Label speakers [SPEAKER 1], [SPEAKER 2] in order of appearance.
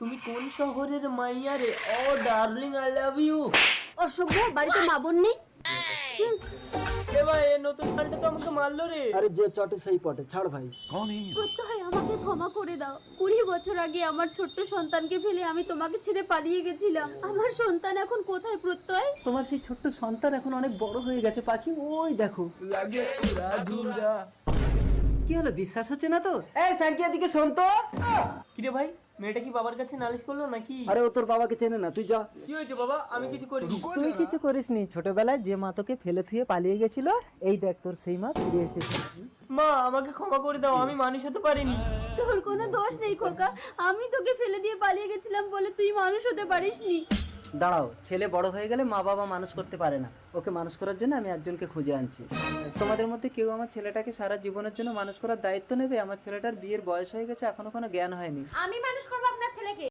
[SPEAKER 1] তুমি কোন শহরের মাইয়া রে? ও ডার্লিং, আই লাভ ইউ।
[SPEAKER 2] অসভ্য, বাড়িতে মা বোন নেই?
[SPEAKER 1] এ ভাই, এ নতুন গানটা তো আমাকে মারলো রে।
[SPEAKER 3] আরে যে চটে সেই পটে, ছাড় ভাই।
[SPEAKER 2] প্রত্যয় আমাকে ক্ষমা করে দাও। 20 বছর আগে আমার ছোট্ট সন্তানকে ফেলে আমি তোমাকে ছেড়ে পালিয়ে গেছিলাম। আমার সন্তান এখন কোথায় প্রত্যয়?
[SPEAKER 4] তোমার সেই ছোট্ট সন্তান এখন অনেক বড় হয়ে গেছে পাখি, ওই দেখো।
[SPEAKER 1] লাগে পুরা ধুরা।
[SPEAKER 4] কি হলো, বিশ্বাস হচ্ছে না তো? এই সাকিয়া, দিকে শোন তো।
[SPEAKER 1] কিরে ভাই, মেয়েটা কি বাবার কাছে নালিশ করলো নাকি?
[SPEAKER 3] আরে ও তোর বাবাকে চেনে না, তুই যা।
[SPEAKER 1] কি হয়েছে বাবা? আমি কিছু করিনি।
[SPEAKER 4] তুই কিছু করিসনি। ছোটবেলায় যে মা তোকে ফেলে থুয়ে পালিয়ে গেছিল, এই দেখ তোর সেই মা ফিরে এসেছে।
[SPEAKER 1] মা, আমাকে ক্ষমা করে দাও, আমি মানুষ হতে পারিনি।
[SPEAKER 2] তোর কোনো দোষ নেই খোকা। আমি তোকে ফেলে দিয়ে পালিয়ে গেছিলাম বলে তুই মানুষ হতে পারিসনি।
[SPEAKER 4] দাঁড়াও, ছেলে বড় হয়ে গেলে মা বাবা মানুষ করতে পারে না। ওকে মানুষ করার জন্য আমি একজনকে খুঁজে আনছি। তোমাদের মধ্যে কেউ আমার ছেলেটাকে সারা জীবনের জন্য মানুষ করার দায়িত্ব নেবে? আমার ছেলেটার বিয়ের বয়স হয়ে গেছে, এখনো কোনো জ্ঞান হয়নি।
[SPEAKER 2] আমি মানুষ করবো আপনার ছেলেকে।